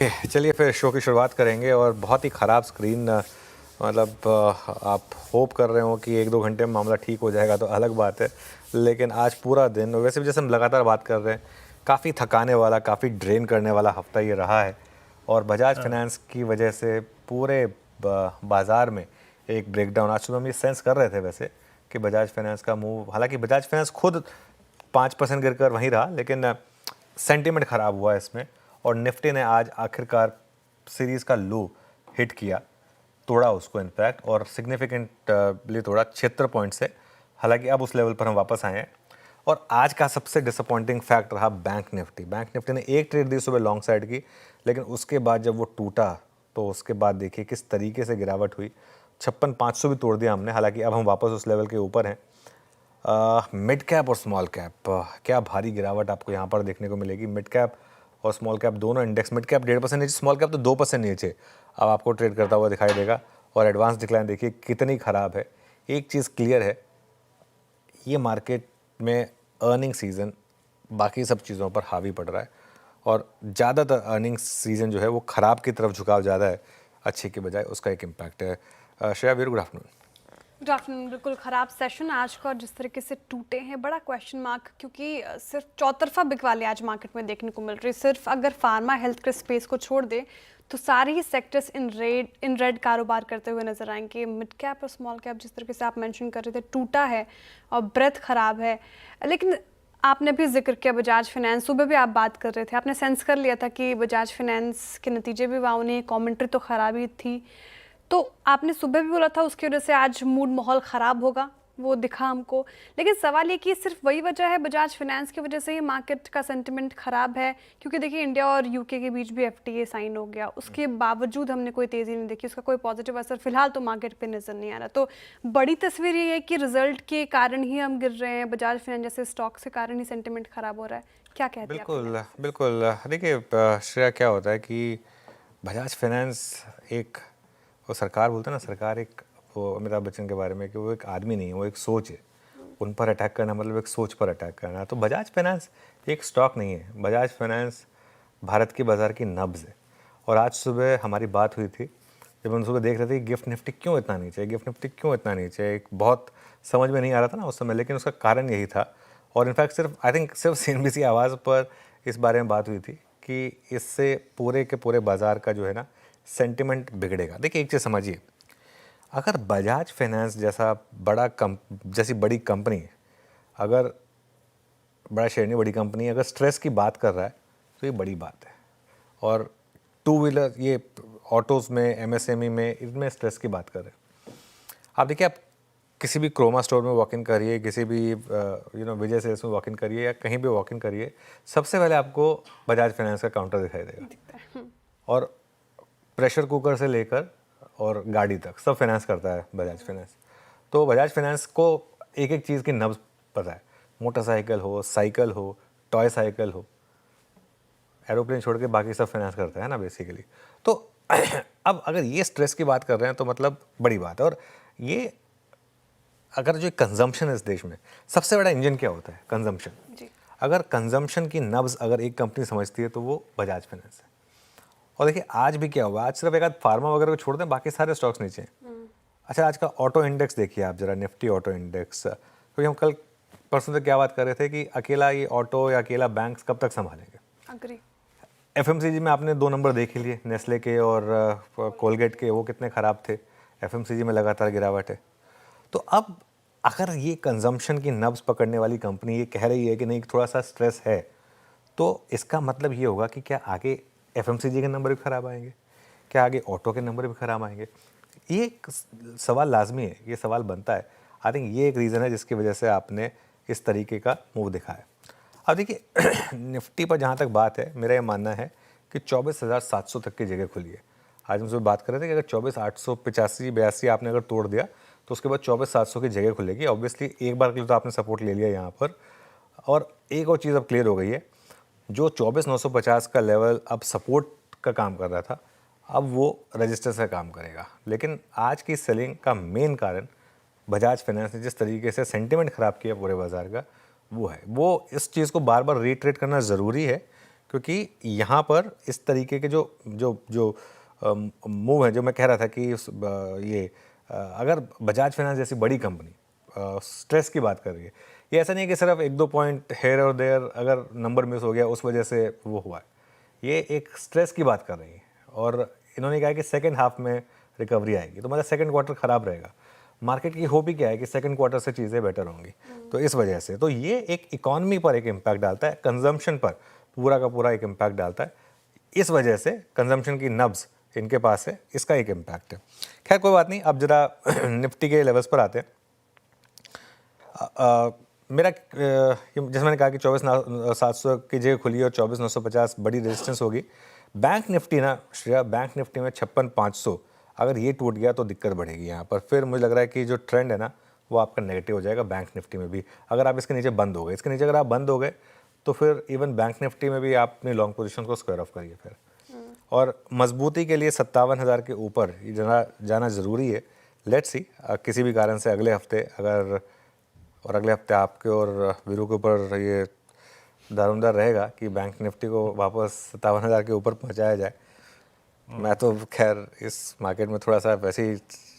चलिए फिर शो की शुरुआत करेंगे और बहुत ही ख़राब स्क्रीन मतलब आप होप कर रहे हो कि 1-2 घंटे में मामला ठीक हो जाएगा तो अलग बात है। लेकिन आज पूरा दिन वैसे भी जैसे हम लगातार बात कर रहे हैं, काफ़ी थकाने वाला, काफ़ी ड्रेन करने वाला हफ्ता ये रहा है। और बजाज फाइनेंस की वजह से पूरे बाज़ार में एक ब्रेकडाउन आज सुबह हम ये सेंस कर रहे थे वैसे कि बजाज फाइनेंस का मूव, हालांकि बजाज फाइनेंस खुद 5% गिर कर वहीं रहा, लेकिन सेंटिमेंट ख़राब हुआ इसमें। और निफ्टी ने आज आखिरकार सीरीज़ का लो हिट किया, तोड़ा उसको इनफैक्ट, और सिग्निफिकेंटली तोड़ा 76 पॉइंट से। हालांकि अब उस लेवल पर हम वापस आए हैं। और आज का सबसे डिसअपॉइंटिंग फैक्ट रहा बैंक निफ्टी। बैंक निफ्टी ने एक ट्रेड दी सुबह लॉन्ग साइड की, लेकिन उसके बाद जब वो टूटा तो उसके बाद देखिए किस तरीके से गिरावट हुई। 56,500 भी तोड़ दिया हमने। हालांकि अब हम वापस उस लेवल के ऊपर हैं। मिड कैप और स्मॉल कैप, क्या भारी गिरावट आपको यहाँ पर देखने को मिलेगी। मिड कैप और स्मॉल कैप दोनों इंडेक्स, मिड कैप 1.5% नीचे, स्मॉल कैप तो 2% नीचे अब आपको ट्रेड करता हुआ दिखाई देगा। और एडवांस डिक्लाइन देखिए कितनी ख़राब है। एक चीज़ क्लियर है, ये मार्केट में अर्निंग सीज़न बाकी सब चीज़ों पर हावी पड़ रहा है, और ज़्यादातर अर्निंग सीज़न जो है वो ख़राब की तरफ झुकाव ज़्यादा है अच्छे के बजाय, उसका एक इम्पैक्ट है। श्रेया वीर, गुड आफ्टरनून। Good afternoon. बिल्कुल ख़राब सेशन आज का, और जिस तरीके से टूटे हैं बड़ा क्वेश्चन मार्क, क्योंकि सिर्फ चौतरफा बिकवाली आज मार्केट में देखने को मिल रही है। सिर्फ अगर फार्मा हेल्थ के स्पेस को छोड़ दे तो सारे ही सेक्टर्स इन रेड कारोबार करते हुए नजर आएंगे। मिड कैप और स्मॉल कैप जिस तरीके से आप मेंशन कर रहे थे टूटा है और ब्रेथ ख़राब है। लेकिन आपने भी जिक्र किया बजाज फाइनेंस, सुबह भी आप बात कर रहे थे, आपने सेंस कर लिया था कि बजाज फाइनेंस के नतीजे भी वहाँ, उन्हें कॉमेंट्री तो ख़राब ही थी। तो आपने सुबह भी बोला था उसकी वजह से आज मूड माहौल ख़राब होगा, वो दिखा हमको। लेकिन सवाल ये कि सिर्फ वही वजह है बजाज फाइनेंस की वजह से ही मार्केट का सेंटिमेंट ख़राब है? क्योंकि देखिए इंडिया और यूके के बीच भी एफटीए साइन हो गया, उसके बावजूद हमने कोई तेज़ी नहीं देखी, उसका कोई पॉजिटिव असर फिलहाल तो मार्केट पे नज़र नहीं आ रहा। तो बड़ी तस्वीर ये है कि रिजल्ट के कारण ही हम गिर रहे हैं, बजाज फाइनेंस जैसे स्टॉक के कारण ही सेंटिमेंट ख़राब हो रहा है। क्या कहते हैं आप? बिल्कुल बिल्कुल। देखिए श्रेया, क्या होता है कि बजाज फाइनेंस एक, वो सरकार बोलते हैं ना, सरकार एक, वो अमिताभ बच्चन के बारे में कि वो एक आदमी नहीं है, वो एक सोच है। उन पर अटैक करना मतलब एक सोच पर अटैक करना। तो बजाज फाइनेंस एक स्टॉक नहीं है, बजाज फाइनेंस भारत की बाज़ार की नब्ज़ है। और आज सुबह हमारी बात हुई थी, जब हम सुबह देख रहे थे कि गिफ्ट निफ्टी क्यों इतना नीचे है, गिफ्ट निफ्टी क्यों इतना नीचे है, एक बहुत समझ में नहीं आ रहा था ना उस समय, लेकिन उसका कारण यही था। और इनफैक्ट सिर्फ सीएनबीसी आवाज़ पर इस बारे में बात हुई थी कि इससे पूरे के पूरे बाज़ार का जो है ना सेंटिमेंट बिगड़ेगा। देखिए एक चीज़ समझिए, अगर बजाज फाइनेंस जैसी बड़ी कंपनी, अगर बड़ा शेयर नहीं, बड़ी कंपनी अगर स्ट्रेस की बात कर रहा है तो ये बड़ी बात है। और टू व्हीलर, ये ऑटोज़ में, एमएसएमई में, इनमें स्ट्रेस की बात कर रहे हैं। आप देखिए, आप किसी भी क्रोमा स्टोर में वॉक इन करिए, किसी भी विजय सेल्स में वॉक इन करिए, या कहीं भी वॉक इन करिए, सबसे पहले आपको बजाज फाइनेंस का काउंटर दिखाई देगा। और प्रेशर कुकर से लेकर और गाड़ी तक सब फाइनेंस करता है बजाज फाइनेंस। तो बजाज फाइनेंस को एक एक चीज़ की नब्ज़ पता है। मोटरसाइकिल हो, साइकिल हो, टॉय साइकिल हो, एरोप्लेन छोड़ के बाकी सब फाइनेंस करता है ना बेसिकली। तो अब अगर ये स्ट्रेस की बात कर रहे हैं तो मतलब बड़ी बात है। और ये अगर जो कंजम्पशन है इस देश में, सबसे बड़ा इंजन क्या होता है? कंजम्पशन। अगर कंजम्पशन की नब्ज़ अगर एक कंपनी समझती है तो वो बजाज फाइनेंस है। और देखिए आज भी क्या हुआ, आज सिर्फ एक आध फार्मा वगैरह को छोड़ दें, बाकी सारे स्टॉक्स नीचे हैं। अच्छा, आज का ऑटो इंडेक्स देखिए आप जरा, निफ्टी ऑटो इंडेक्स। क्योंकि हम कल परसों से क्या बात कर रहे थे कि अकेला ये ऑटो या अकेला बैंक कब तक संभालेंगे। अग्री। एफएमसीजी में आपने 2 नंबर देख ही लिए, नेस्ले के और कोलगेट के, वो कितने ख़राब थे। एफएमसीजी में लगातार गिरावट है। तो अब अगर ये कंजम्पशन की नब्ज़ पकड़ने वाली कंपनी ये कह रही है कि नहीं थोड़ा सा स्ट्रेस है, तो इसका मतलब ये होगा कि क्या आगे एफएमसीजी के नंबर भी ख़राब आएंगे, क्या आगे ऑटो के नंबर भी ख़राब आएंगे? ये एक सवाल लाजमी है, ये सवाल बनता है। आई थिंक ये एक रीज़न है जिसकी वजह से आपने इस तरीके का मूव दिखाया। अब देखिए निफ्टी पर जहाँ तक बात है, मेरा ये मानना है कि 24,700 तक की जगह खुली है। आज हम सुबह बात कर रहे थे कि अगर 24,885-82 आपने अगर तोड़ दिया तो उसके बाद 24,700 की जगह खुलेगी। ऑब्वियसली एक बार के लिए तो आपने सपोर्ट ले लिया यहाँ पर। और एक और चीज़ अब क्लियर हो गई है, जो 24,950 का लेवल अब सपोर्ट का काम कर रहा था, अब वो रजिस्टर से काम करेगा। लेकिन आज की सेलिंग का मेन कारण बजाज फाइनेंस ने जिस तरीके से सेंटिमेंट ख़राब किया पूरे बाज़ार का, वो है। वो इस चीज़ को बार बार रीट्रेट करना ज़रूरी है, क्योंकि यहाँ पर इस तरीके के जो जो जो मूव है, जो मैं कह रहा था कि अगर बजाज फाइनेंस जैसी बड़ी कंपनी स्ट्रेस की बात कर रही है, ये ऐसा नहीं है कि सिर्फ 1-2 पॉइंट हेयर और देयर अगर नंबर मिस हो गया उस वजह से वो हुआ है, ये एक स्ट्रेस की बात कर रही है। और इन्होंने कहा कि सेकेंड हाफ में रिकवरी आएगी, तो मतलब सेकेंड क्वार्टर ख़राब रहेगा। मार्केट की होप ही क्या है कि सेकंड क्वार्टर से चीज़ें बेटर होंगी, तो इस वजह से तो ये एक इकॉनमी पर एक इम्पैक्ट डालता है, कंजम्पशन पर पूरा का पूरा एक इम्पैक्ट डालता है। इस वजह से कंजम्पशन की नब्ज़ इनके पास है, इसका एक इम्पैक्ट है। खैर कोई बात नहीं, अब जरा निफ्टी के लेवल्स पर आते हैं। मेरा जैसे मैंने कहा कि 24,700 की जगह खुली और 24,950 बड़ी रेजिस्टेंस होगी। बैंक निफ्टी ना श्रेया, बैंक निफ्टी में 56,500 अगर ये टूट गया तो दिक्कत बढ़ेगी यहाँ पर। फिर मुझे लग रहा है कि जो ट्रेंड है ना वो आपका नेगेटिव हो जाएगा बैंक निफ्टी में भी। अगर आप इसके नीचे बंद हो गए, इसके नीचे अगर आप बंद हो गए तो फिर इवन बैंक निफ्टी में भी आप अपनी लॉन्ग पोजीशन को स्क्वायर ऑफ करिए फिर। और मजबूती के लिए 57,000 के ऊपर जाना ज़रूरी है। लेट्स सी, किसी भी कारण से अगले हफ्ते अगले हफ्ते आपके और वीरू के ऊपर ये दारोमदार रहेगा कि बैंक निफ्टी को वापस 57,000 के ऊपर पहुंचाया जाए। मैं तो खैर इस मार्केट में थोड़ा सा वैसे ही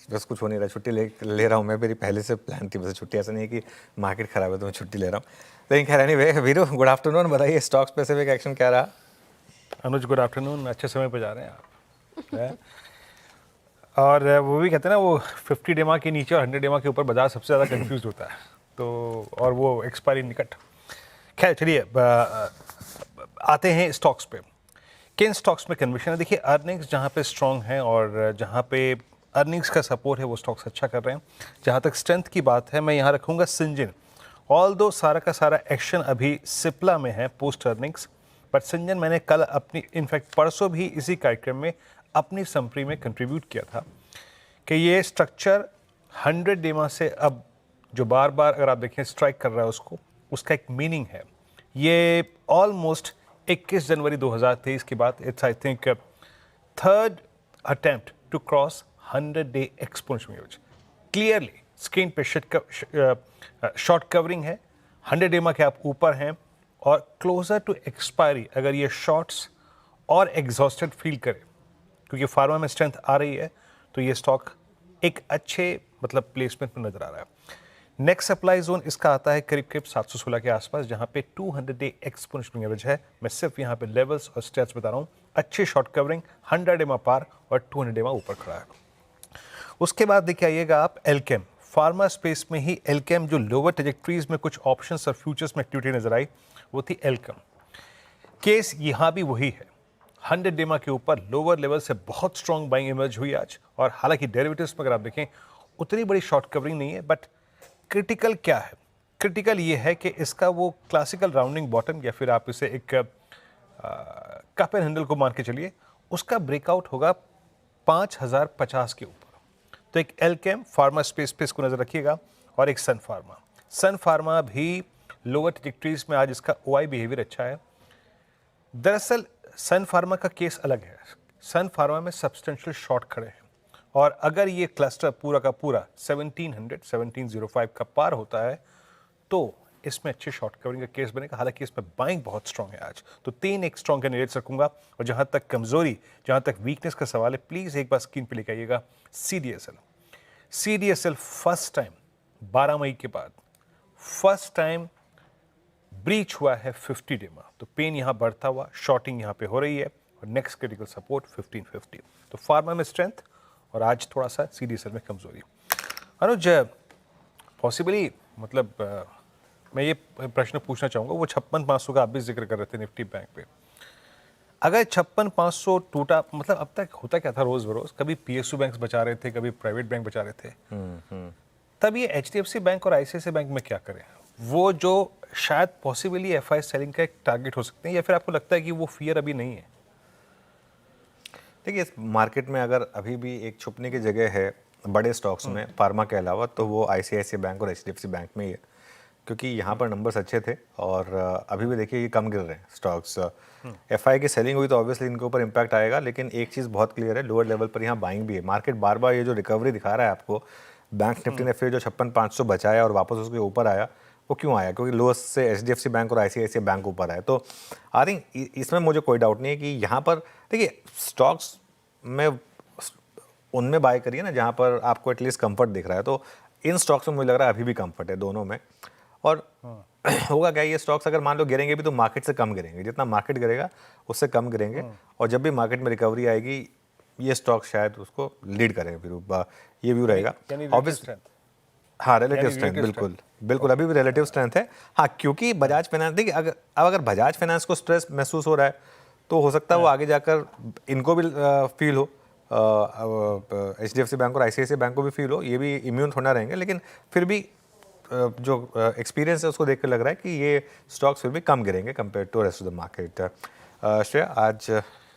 बस कुछ हो नहीं रहा, छुट्टी ले रहा हूँ मैं। मेरी पहले से प्लान थी, वैसे छुट्टी ऐसा नहीं है कि मार्केट ख़राब है तो मैं छुट्टी ले रहा हूँ। लेकिन खैर एनीवे, वीरू गुड आफ्टरनून, बताइए स्टॉक स्पेसिफिक एक्शन क्या रहा? अनुज गुड आफ्टरनून, अच्छे समय पर जा रहे हैं आप है? और वो भी कहते हैं ना, वो 50 डेमा के नीचे और 100 डेमा के ऊपर बाजार सबसे ज़्यादा कंफ्यूज होता है, तो और वो एक्सपायरी निकट। खैर चलिए आते हैं स्टॉक्स पे। किन स्टॉक्स में कन्विक्शन है? देखिए अर्निंग्स जहाँ पे स्ट्रॉन्ग हैं और जहाँ पे अर्निंग्स का सपोर्ट है वो स्टॉक्स अच्छा कर रहे हैं। जहाँ तक स्ट्रेंथ की बात है, मैं यहाँ रखूँगा सिंजन। ऑल्दो सारा का सारा एक्शन अभी सिप्ला में है पोस्ट अर्निंग्स, बट सिंजन मैंने कल अपनी इनफैक्ट परसों भी इसी कार्यक्रम में अपनी समरी में कंट्रीब्यूट किया था कि ये स्ट्रक्चर 100 डेमा से अब जो बार बार अगर आप देखें स्ट्राइक कर रहा है उसका एक मीनिंग है। ये ऑलमोस्ट 21 जनवरी 2023 की बात, it's I think third attempt to cross 100 day exponential moves. Clearly screen पे शॉर्ट कवरिंग है, 100 डेमा के आप ऊपर हैं और क्लोजर टू एक्सपायरी अगर ये शॉर्ट्स और एग्जॉस्टेड फील करे, क्योंकि फार्मा में स्ट्रेंथ आ रही है, तो ये स्टॉक एक अच्छे मतलब प्लेसमेंट में नजर आ रहा है। नेक्स्ट सप्लाई जोन इसका आता है करीब करीब 716 के आसपास, जहां पे 200 डे एक्सपोनेंशियल एवरेज है। मैं सिर्फ यहां पे लेवल्स और स्टेट्स बता रहा हूं। अच्छी शॉर्ट कवरिंग, 100 डेमा पार और 200 डेमा ऊपर खड़ा है। उसके बाद देखिए आइएगा आप एल्केम, फार्मा स्पेस में ही एल्केम जो लोअर ट्रेजेक्ट्रीज में कुछ ऑप्शंस और फ्यूचर्स में एक्टिविटी नजर आई, वो थी एल्केम। केस यहाँ भी वही है, 100 डेमा के ऊपर लोअर लेवल से बहुत स्ट्रॉन्ग बाइंग इमर्ज हुई आज। और हालांकि डेरिवेटिव्स में अगर आप देखें उतनी बड़ी शॉर्ट कवरिंग नहीं है, बट क्रिटिकल क्या है? क्रिटिकल ये है कि इसका वो क्लासिकल राउंडिंग बॉटम या फिर आप इसे एक कप एंड हैंडल को मान के चलिए, उसका ब्रेकआउट होगा 5050 के ऊपर। तो एक एल्केम फार्मा स्पेस पे इसको नजर रखिएगा और एक सन फार्मा भी लोअर ट्रेजेक्टरीज में आज इसका ओआई बिहेवियर अच्छा है। दरअसल सन फार्मा का केस अलग है। सन फार्मा में सब्सटेंशियल शॉर्ट खड़े हैं और अगर ये क्लस्टर पूरा का पूरा 1705 का पार होता है तो इसमें अच्छे शॉर्ट कवरिंग का केस बनेगा। हालांकि इसमें बाइंग बहुत स्ट्रॉन्ग है आज, तो 3 एक स्ट्रॉन्ग कैंडिडेट्स रखूंगा। और जहां तक कमजोरी, जहां तक वीकनेस का सवाल है, प्लीज एक बार स्क्रीन पे लेके आइएगा सीडीएसएल फर्स्ट टाइम 12 मई के बाद फर्स्ट टाइम ब्रीच हुआ है 50 डेमा, तो पेन यहां बढ़ता हुआ, शॉर्टिंग यहां पे हो रही है और नेक्स्ट क्रिटिकल सपोर्ट 1550। तो फार्मा में स्ट्रेंथ और आज थोड़ा सा सीडीएसएल में कमजोरी। अनुज पॉसिबली मतलब मैं ये प्रश्न पूछना चाहूँगा, वो 56,500 का आप भी जिक्र कर रहे थे निफ्टी बैंक पे, अगर 56,500 टूटा, मतलब अब तक होता क्या था रोज बरोज, कभी पीएसयू बैंक बचा रहे थे, कभी प्राइवेट बैंक बचा रहे थे, तब ये एचडीएफसी बैंक और आईसीआईसीआई बैंक में क्या करें? वो जो शायद पॉसिबली एफआई सेलिंग का एक टारगेट हो सकते हैं, या फिर आपको लगता है कि वो फियर अभी नहीं है? देखिए इस मार्केट में अगर अभी भी एक छुपने की जगह है बड़े स्टॉक्स में फार्मा के अलावा, तो वो आईसीआईसीआई बैंक और एचडीएफसी बैंक में ही है, क्योंकि यहाँ पर नंबर्स अच्छे थे और अभी भी देखिए ये कम गिर रहे हैं स्टॉक्स। एफआई की सेलिंग हुई तो ऑब्वियसली इनके ऊपर इम्पैक्ट आएगा, लेकिन एक चीज़ बहुत क्लियर है, लोअर लेवल पर यहाँ बाइंग भी है। मार्केट बार बार ये जो रिकवरी दिखा रहा है आपको, बैंक निफ्टी ने फिर जो 56,500 बचाया और वापस उसके ऊपर आया, वो क्यों आया, क्योंकि लोएस्ट से HDFC बैंक और ICICI बैंक ऊपर आए। तो आई थिंक इसमें मुझे कोई डाउट नहीं है कि यहाँ पर देखिए स्टॉक्स में उनमें बाय करिए ना जहाँ पर आपको एटलीस्ट कंफर्ट दिख रहा है। तो इन स्टॉक्स में मुझे लग रहा है अभी भी कंफर्ट है दोनों में। और होगा क्या, ये स्टॉक्स अगर मान लो गिरेंगे भी तो मार्केट से कम गिरेंगे, जितना मार्केट गिरेगा उससे कम गिरेंगे। और जब भी मार्केट में रिकवरी आएगी ये स्टॉक शायद उसको लीड करेंगे, फिर ये व्यू रहेगा। ऑब्वियस हाँ, रिलेटिव स्ट्रेंथ, बिल्कुल बिल्कुल अभी भी रिलेटिव स्ट्रेंथ है। हाँ, क्योंकि बजाज फाइनेंस देखिए अगर बजाज फाइनेंस को स्ट्रेस महसूस हो रहा है तो हो सकता है वो आगे जाकर इनको भी फील हो, HDFC बैंक और ICICI बैंक को भी फील हो, ये भी इम्यून थोड़ा रहेंगे। लेकिन फिर भी जो एक्सपीरियंस है उसको देख कर लग रहा है कि ये स्टॉक्स फिर भी कम गिरेंगे compare to rest of the market. Shreya, आज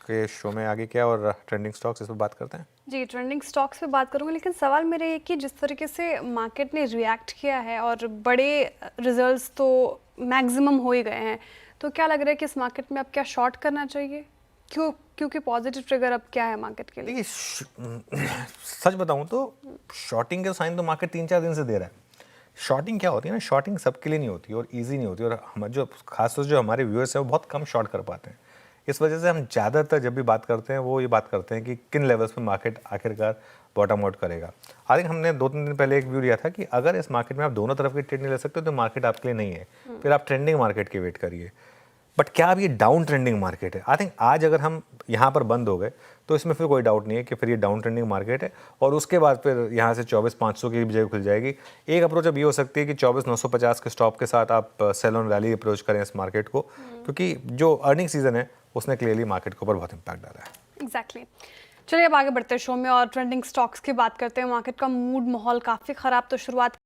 के शो में आगे क्या और ट्रेंडिंग स्टॉक्स इस पर बात करते हैं? जी, ट्रेंडिंग स्टॉक्स पे बात करूँगी, लेकिन सवाल मेरा ये कि जिस तरीके से मार्केट ने रिएक्ट किया है और बड़े रिजल्ट्स तो मैक्सिमम हो ही गए हैं, तो क्या लग रहा है कि इस मार्केट में अब क्या शॉर्ट करना चाहिए? क्योंकि पॉजिटिव ट्रिगर अब क्या है मार्केट के लिए? देखिए सच बताऊं तो शॉर्टिंग के साइन तो मार्केट 3-4 दिन से दे रहा है। शॉर्टिंग क्या होती है ना, शॉर्टिंग सबके लिए नहीं होती और इजी नहीं होती, और हम जो खासतौर जो हमारे व्यूअर्स हैं वो बहुत कम शॉर्ट कर पाते हैं। इस वजह से हम ज़्यादातर जब भी बात करते हैं वो ये बात करते हैं कि किन लेवल्स पे मार्केट आखिरकार बॉटम आउट करेगा। आई थिंक हमने 2-3 दिन पहले एक व्यू लिया था कि अगर इस मार्केट में आप दोनों तरफ की ट्रेड नहीं ले सकते तो मार्केट आपके लिए नहीं है, फिर आप ट्रेंडिंग मार्केट की वेट करिए। बट क्या अब ये डाउन ट्रेंडिंग मार्केट है? आई थिंक आज अगर हम यहाँ पर बंद हो गए तो इसमें फिर कोई डाउट नहीं है कि फिर ये डाउन ट्रेंडिंग मार्केट है और उसके बाद फिर यहाँ से 24,500 की जगह खुल जाएगी। एक अप्रोच अब ये हो सकती है कि 24,950 के स्टॉप के साथ आप सेल ऑन रैली अप्रोच करें इस मार्केट को, क्योंकि जो अर्निंग सीजन है उसने क्लियरली मार्केट के ऊपर बहुत इंपैक्ट डाला है। एग्जैक्टली। चलिए अब आगे बढ़ते हैं शो में और ट्रेंडिंग स्टॉक्स की बात करते हैं। मार्केट का मूड माहौल काफ़ी ख़राब तो शुरुआत